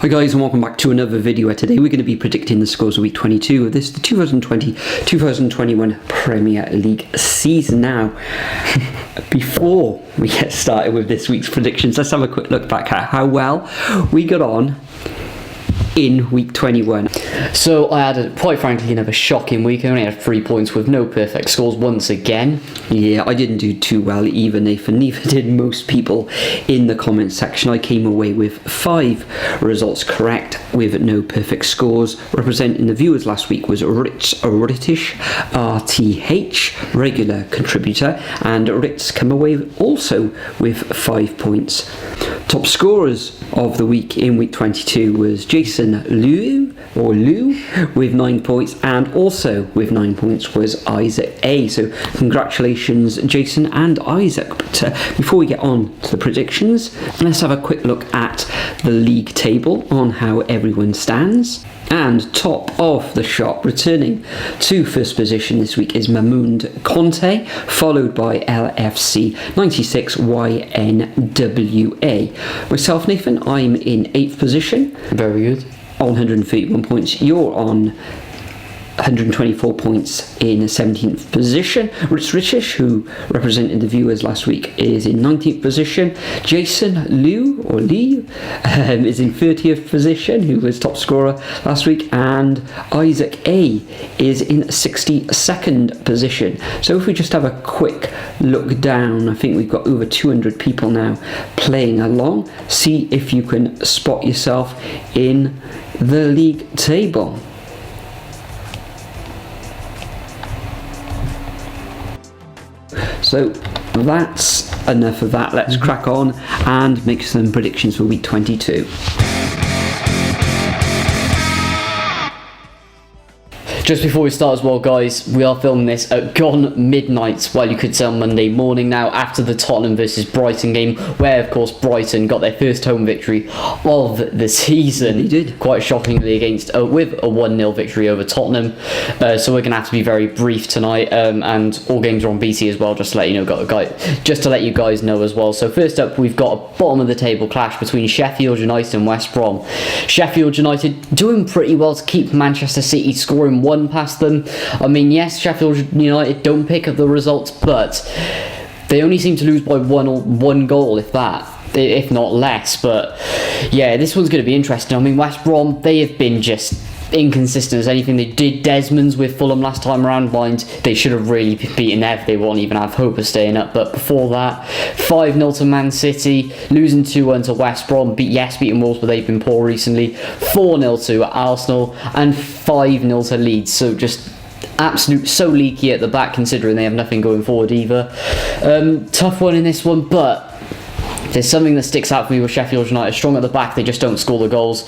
Hi guys, and welcome back to another video. Today we're going to be predicting the scores of week 22 of the 2020-2021 Premier League season. Now, before we get started with this week's predictions, let's have a quick look back at how well we got on in week 21. So I had, quite frankly, another shocking week. I only had 3 points with no perfect scores once again. Yeah, I didn't do too well either, Nathan. Neither did most people in the comments section. I came away with 5 results correct with no perfect scores. Representing the viewers last week was Ritz Ritish, RTH, regular contributor, and Ritz come away also with 5 points. Top scorers of the week in week 22 was Jason Liu with 9 points, and also with 9 points was Isaac A. So congratulations Jason and Isaac. But before we get on to the predictions, let's have a quick look at the league table on how everyone stands. And top of the shop, returning to first position this week, is Mahmoud Conte, followed by LFC 96 YNWA. Myself, Nathan, I'm in 8th position. Very good. On 131 points. You're on 124 points in 17th position. Ritz Richish, who represented the viewers last week, is in 19th position. Jason Liu is in 30th position, who was top scorer last week, and Isaac A is in 62nd position. So if we just have a quick look down, I think we've got over 200 people now playing along. See if you can spot yourself in the league table. So that's enough of that. Let's crack on and make some predictions for week 22. Just before we start as well, guys, we are filming this at gone midnight, well, you could say on Monday morning now, after the Tottenham versus Brighton game, where of course Brighton got their first home victory of the season. They did. Quite shockingly with a 1-0 victory over Tottenham. So we're going to have to be very brief tonight, and all games are on BT as well, just to let you know, just to let you guys know as well. So first up, we've got a bottom of the table clash between Sheffield United and West Brom. Sheffield United doing pretty well to keep Manchester City scoring one past them. I mean, yes, Sheffield United don't pick up the results, but they only seem to lose by one goal, if not less. But yeah, this one's going to be interesting. I mean, West Brom, they have been just inconsistent as anything. They did Desmond's with Fulham last time around. Mind, they should have really beaten there if they won't even have hope of staying up. But before that, 5-0 to Man City, losing 2-1 to West Brom, beating Wolves, but they've been poor recently, 4-0 to Arsenal, and 5-0 to Leeds. So just absolute so leaky at the back, considering they have nothing going forward either. Tough one in this one, but there's something that sticks out for me with Sheffield United. Strong at the back, they just don't score the goals.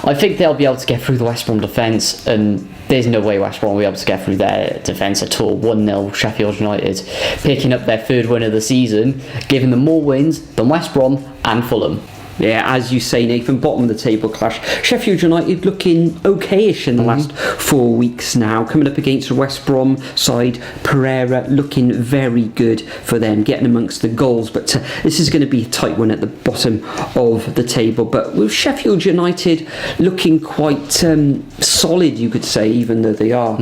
I think they'll be able to get through the West Brom defence, and there's no way West Brom will be able to get through their defence at all. 1-0 Sheffield United, picking up their 3rd win of the season, giving them more wins than West Brom and Fulham. Yeah, as you say, Nathan, bottom of the table clash. Sheffield United looking okayish in the last 4 weeks now. Coming up against the West Brom side, Pereira looking very good for them, getting amongst the goals. But this is going to be a tight one at the bottom of the table. But with Sheffield United looking quite solid, you could say, even though they are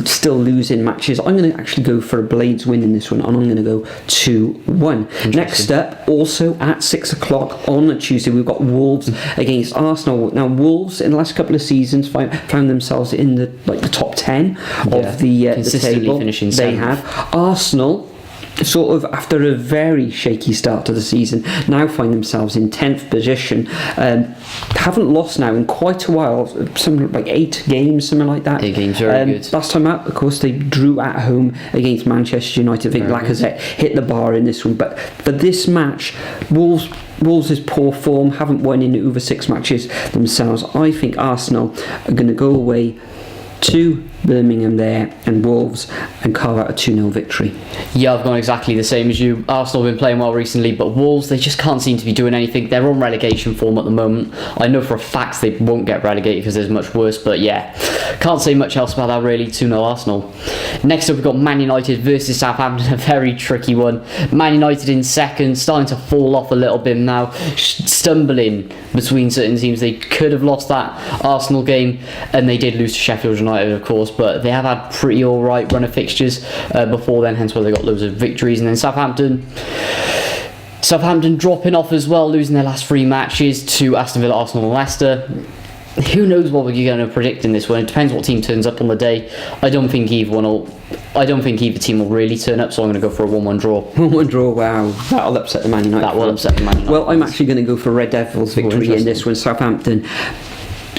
still losing matches, I'm going to actually go for a Blades win in this one, and I'm going to go 2-1. Next up, also at 6 o'clock on Tuesday, we've got Wolves against Arsenal. Now, Wolves in the last couple of seasons found themselves in the top 10 of the table. Finishing 7th. They have. Arsenal, sort of after a very shaky start to the season, now find themselves in 10th position. Haven't lost now in quite a while, something like 8 games, something like that. 8 games, very good. Last time out, of course, they drew at home against Manchester United. I think Lacazette hit the bar in this one, but for this match, Wolves' poor form, haven't won in over 6 matches themselves. I think Arsenal are going to go away 2-0 Birmingham there and Wolves and carve out a 2-0 victory. Yeah, I've gone exactly the same as you. Arsenal have been playing well recently, but Wolves, they just can't seem to be doing anything. They're on relegation form at the moment. I know for a fact they won't get relegated because there's much worse, but yeah, can't say much else about that really. 2-0 Arsenal. Next up, we've got Man United versus Southampton, a very tricky one. Man United in second, starting to fall off a little bit now, stumbling between certain teams. They could have lost that Arsenal game, and they did lose to Sheffield United, of course, but they have had pretty alright run of fixtures before then, hence why they got loads of victories. And then Southampton dropping off as well, losing their last 3 matches to Aston Villa, Arsenal and Leicester. Who knows what we're going to predict in this one? It depends what team turns up on the day. I don't think either team will really turn up, so I'm going to go for a 1-1 draw. 1-1 draw, wow. That'll upset the Man United. That will upset the Man United. Well, I'm actually going to go for Red Devils victory in this one. Southampton,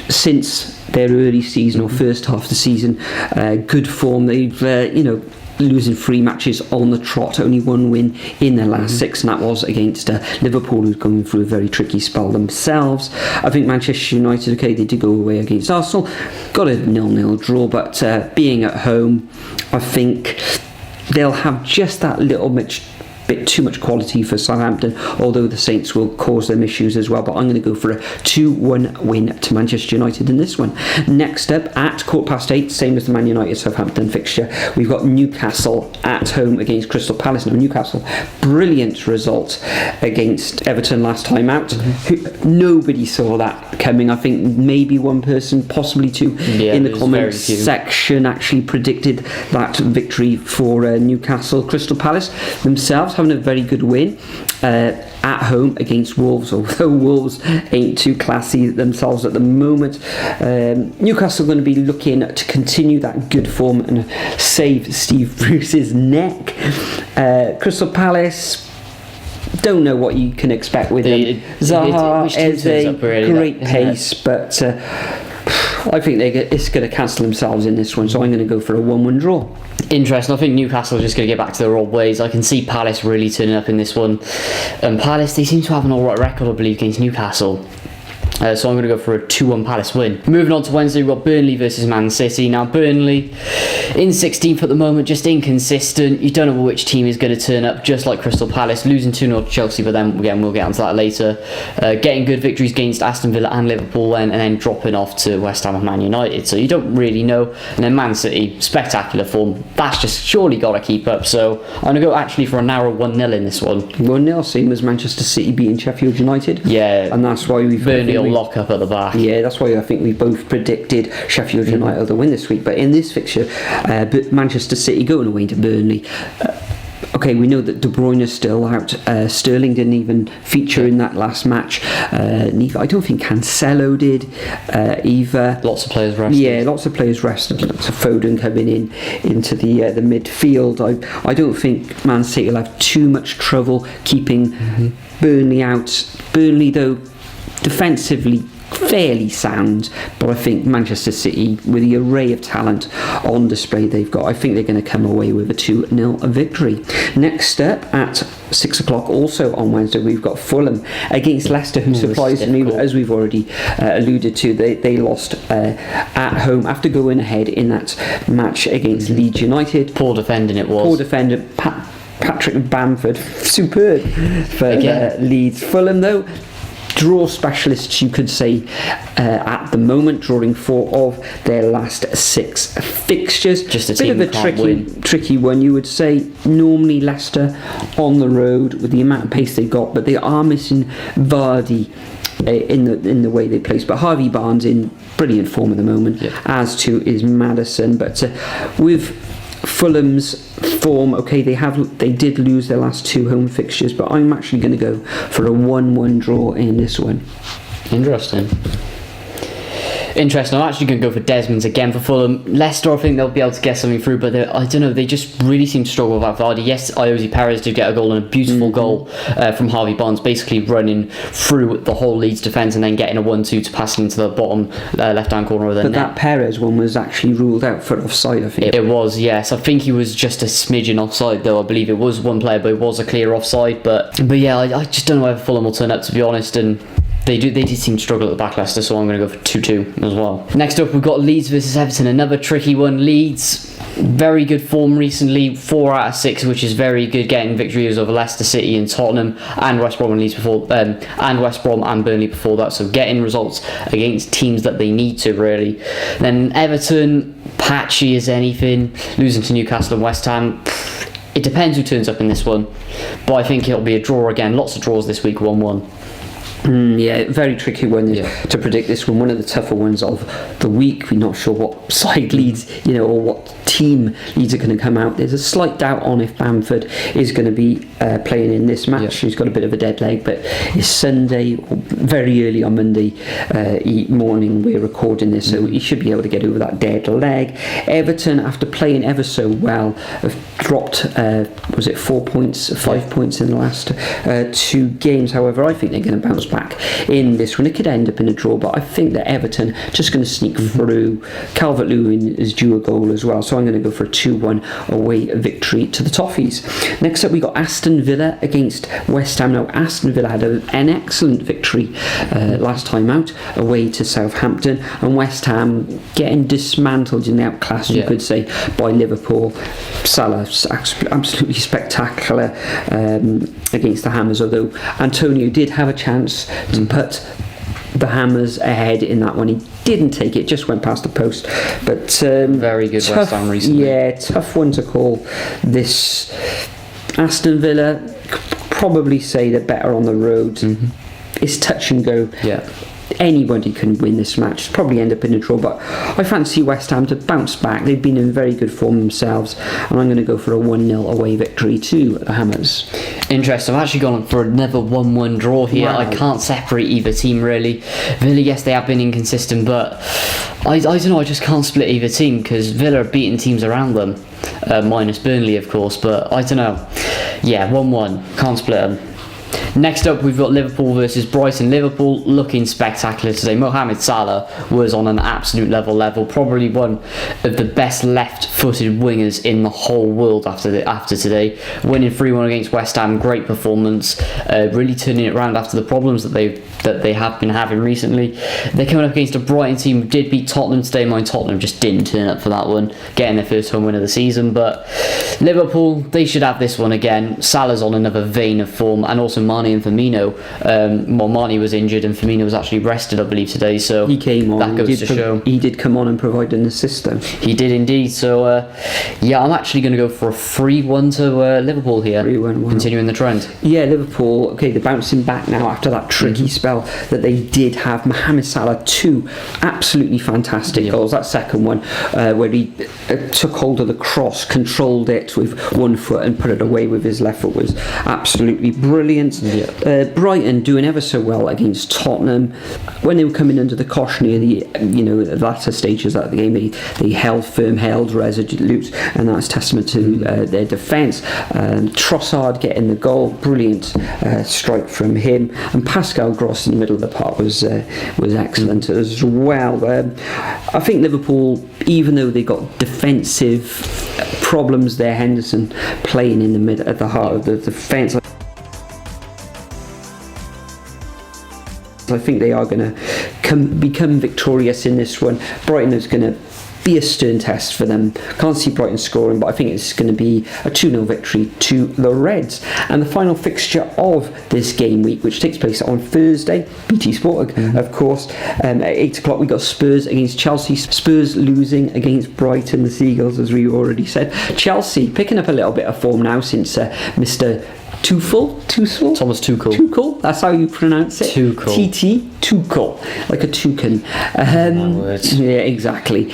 since their early season or first half of the season, good form. They've, losing 3 matches on the trot, only 1 win in their last 6, and that was against Liverpool, who's going through a very tricky spell themselves. I think Manchester United, okay, they did go away against Arsenal, got a 0-0 draw, but being at home, I think they'll have just that little bit too much quality for Southampton, although the Saints will cause them issues as well. But I'm going to go for a 2-1 win to Manchester United in this one. Next up, at 8:15, same as the Man United Southampton fixture, we've got Newcastle at home against Crystal Palace. Now, Newcastle, brilliant result against Everton last time out. Nobody saw that coming. I think maybe one person, possibly 2, in the comments section actually predicted that victory for Newcastle. Crystal Palace themselves having a very good win at home against Wolves, although Wolves ain't too classy themselves at the moment. Newcastle are going to be looking to continue that good form and save Steve Bruce's neck. Crystal Palace, don't know what you can expect with them. Zaha is a great pace, but I think it's going to cancel themselves in this one, so I'm going to go for a 1-1 draw. Interesting. I think Newcastle are just going to get back to their old ways. I can see Palace really turning up in this one. Palace, they seem to have an alright record, I believe, against Newcastle. So I'm going to go for a 2-1 Palace win. Moving on to Wednesday, we've got Burnley versus Man City. Now, Burnley in 16th at the moment, just inconsistent. You don't know which team is going to turn up, just like Crystal Palace, losing 2-0 to Chelsea, but then again, we'll get onto that later. Getting good victories against Aston Villa and Liverpool, and then dropping off to West Ham and Man United. So you don't really know. And then Man City, spectacular form. That's just surely got to keep up. So I'm going to go actually for a narrow 1-0 in this one. 1-0, same as Manchester City beating Sheffield United. Yeah. And that's why we've... Burnley will lock up at the back. Yeah, that's why I think we both predicted Sheffield United to win this week. But in this fixture, Manchester City going away to Burnley. Okay, we know that De Bruyne is still out. Sterling didn't even feature in that last match. Neither, I don't think Cancelo did either. Lots of players rested. Yeah, lots of players rested. Lots of Foden coming into the midfield. I don't think Man City will have too much trouble keeping Burnley out. Burnley, though, defensively fairly sound, but I think Manchester City, with the array of talent on display they've got, I think they're going to come away with a 2-0 victory. Next up at 6 o'clock, also on Wednesday, we've got Fulham against Leicester, who surprisingly, as we've already alluded to, they lost at home after going ahead in that match against Leeds United. Poor defending it was. Poor defender, Patrick Bamford, superb for Leeds. Fulham, though, draw specialists, you could say, at the moment, drawing 4 of their last 6 fixtures. Just a bit team of a tricky one, you would say. Normally Leicester on the road with the amount of pace they got, but they are missing Vardy in the way they place. But Harvey Barnes in brilliant form at the moment, as too is Maddison. But with Fulham's form, okay, they did lose their last 2 home fixtures, but I'm actually going to go for a 1-1 draw in this one. Interesting. I'm actually going to go for Desmond's again for Fulham. Leicester, I think they'll be able to get something through, but I don't know, they just really seem to struggle without Vardy. Yes, Iosi Perez did get a goal, and a beautiful goal from Harvey Barnes, basically running through the whole Leeds defence and then getting a 1-2 to pass into the bottom left-hand corner of the net. But that Perez one was actually ruled out for offside, I think. It was, yes. I think he was just a smidgen offside, though. I believe it was one player, but it was a clear offside. But yeah, I just don't know whether Fulham will turn up, to be honest, and They did seem to struggle at the back, Leicester, so I'm going to go for 2-2 as well. Next up, we've got Leeds versus Everton, another tricky one. Leeds, very good form recently, 4 out of 6, which is very good, getting victories over Leicester City and Tottenham and West Brom and Leeds before, and West Brom and Burnley before that. So getting results against teams that they need to, really. Then Everton, patchy as anything, losing to Newcastle and West Ham. It depends who turns up in this one, but I think it'll be a draw again. Lots of draws this week, 1-1. Yeah, very tricky one to predict this one. One of the tougher ones of the week. We're not sure what side Leeds, or what team Leeds are going to come out. There's a slight doubt on if Bamford is going to be playing in this match. He's got a bit of a dead leg, but it's Sunday, very early on Monday morning we're recording this, so he should be able to get over that dead leg. Everton, after playing ever so well, have dropped, was it 4 points, 5 points in the last 2 games. However, I think they're going to bounce back in this one. It could end up in a draw, but I think that Everton just going to sneak through. Calvert-Lewin is due a goal as well, so I'm going to go for a 2-1 away victory to the Toffees. Next up, we got Aston Villa against West Ham. Now, Aston Villa had an excellent victory last time out away to Southampton, and West Ham getting dismantled in the outclass, you could say, by Liverpool. Salah's absolutely spectacular against the Hammers, although Antonio did have a chance to put the Hammers ahead in that one. He didn't take it, just went past the post. But very good West Ham recently. Yeah, tough one to call this. Aston Villa, probably say they're better on the road. It's touch and go. Anybody can win this match, probably end up in a draw, but I fancy West Ham to bounce back. They've been in very good form themselves, and I'm going to go for a 1-0 away victory to the Hammers. Interesting. I've actually gone for another 1-1 draw here. Wow. I can't separate either team, really. Villa, yes, they have been inconsistent, but I don't know, I just can't split either team, because Villa are beating teams around them, minus Burnley, of course, but I don't know. Yeah, 1-1, can't split them. Next up, we've got Liverpool versus Brighton. Liverpool looking spectacular today. Mohamed Salah was on an absolute level. Probably one of the best left-footed wingers in the whole world after today. Winning 3-1 against West Ham, great performance. Really turning it around after the problems that they have been having recently. They're coming up against a Brighton team who did beat Tottenham today. Tottenham just didn't turn up for that one, getting their first home win of the season. But Liverpool, they should have this one again. Salah's on another vein of form, and also Mane and Firmino. Mane was injured and Firmino was actually rested, I believe, today. So he came on. That goes to show. He did come on and provide an assist, though. He did indeed. So I'm actually going to go for a 3-1 to Liverpool here. 3-1, wow. Continuing the trend. Yeah, Liverpool. Okay, they're bouncing back now after that tricky spell that they did have. Mohamed Salah, 2 absolutely fantastic goals. That second one, where he took hold of the cross, controlled it with one foot and put it away with his left foot, was absolutely brilliant. Brighton doing ever so well against Tottenham. When they were coming under the cosh near the latter stages of the game, they held firm, held resolute, and that's testament to their defence. Trossard getting the goal, brilliant strike from him, and Pascal Gross in the middle of the park was excellent as well. I think Liverpool, even though they got defensive problems there, Henderson playing in the mid at the heart of the defence, I think they are going to become victorious in this one. Brighton is going to be a stern test for them. Can't see Brighton scoring, but I think it's going to be a 2-0 victory to the Reds. And the final fixture of this game week, which takes place on Thursday, BT Sport, of course, at 8 o'clock, we got Spurs against Chelsea. Spurs losing against Brighton, the Seagulls, as we already said. Chelsea picking up a little bit of form now since Mr. Tuchel? Thomas Tuchel. Tuchel, that's how you pronounce it. Tuchel. TT, Tuchel, like a toucan. Yeah, exactly.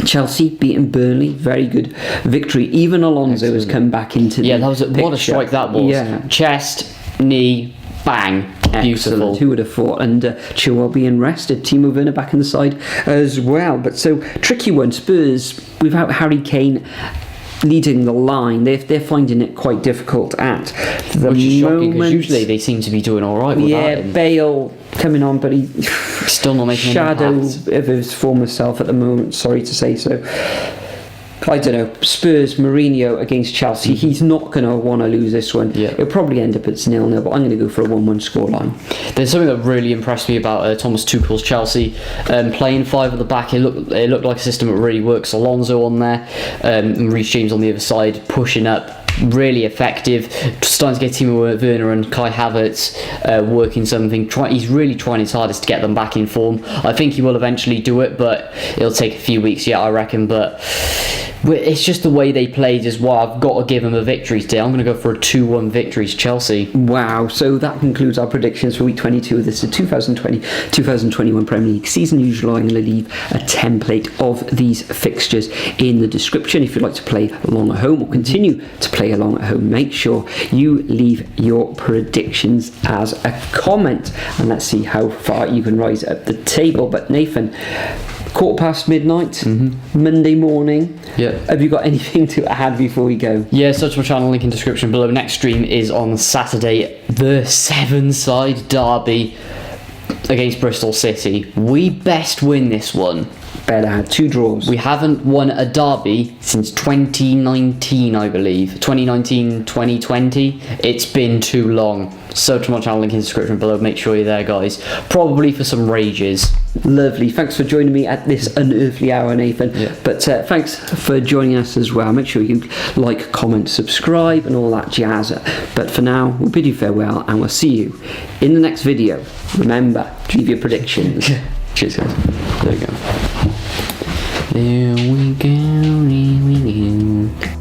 Chelsea beating Burnley, very good victory. Even Alonso has come back into the that was what a strike that was. Yeah. Chest, knee, bang. Beautiful. Excellent. Who would have thought? And Chilwell being rested, Timo Werner back in the side as well. But so tricky one. Spurs without Harry Kane leading the line, they're finding it quite difficult at the Which is moment. shocking, because usually they seem to be doing all right with that. Yeah, Bale coming on, but he still not making shadow an impact of his former self at the moment. Sorry to say so. I don't know, Spurs, Mourinho against Chelsea. He's not going to want to lose this one. Yeah. It'll probably end up at 0-0, but I'm going to go for a 1-1 scoreline. There's something that really impressed me about Thomas Tuchel's Chelsea. Playing 5 at the back, it looked like a system that really works. Alonso on there, and Reece James on the other side, pushing up. Really effective, starting to get Timo Werner and Kai Havertz working something. He's really trying his hardest to get them back in form. I think he will eventually do it, but it'll take a few weeks yet, I reckon. But it's just the way they played as well. I've got to give them a victory today. I'm going to go for a 2-1 victory to Chelsea. Wow, so that concludes our predictions for week 22 of this 2020-2021 Premier League season. Usually I'm going to leave a template of these fixtures in the description. If you'd like to play along at home or continue to play along at home, make sure you leave your predictions as a comment, and let's see how far you can rise up the table. But Nathan, midnight, Monday morning. Yeah. Have you got anything to add before we go? Yeah, search my channel, link in description below. Next stream is on Saturday, the Seven-side derby against Bristol City. We best win this one. Better had 2 draws. We haven't won a derby since 2019, I believe. 2019, 2020. It's been too long. Search my channel, link in the description below. Make sure you're there, guys. Probably for some rages. Lovely. Thanks for joining me at this unearthly hour, Nathan. Yeah. But thanks for joining us as well. Make sure you like, comment, subscribe and all that jazz. But for now, we'll bid you farewell and we'll see you in the next video. Remember, leave your predictions. Cheers, guys. There we go. There we go.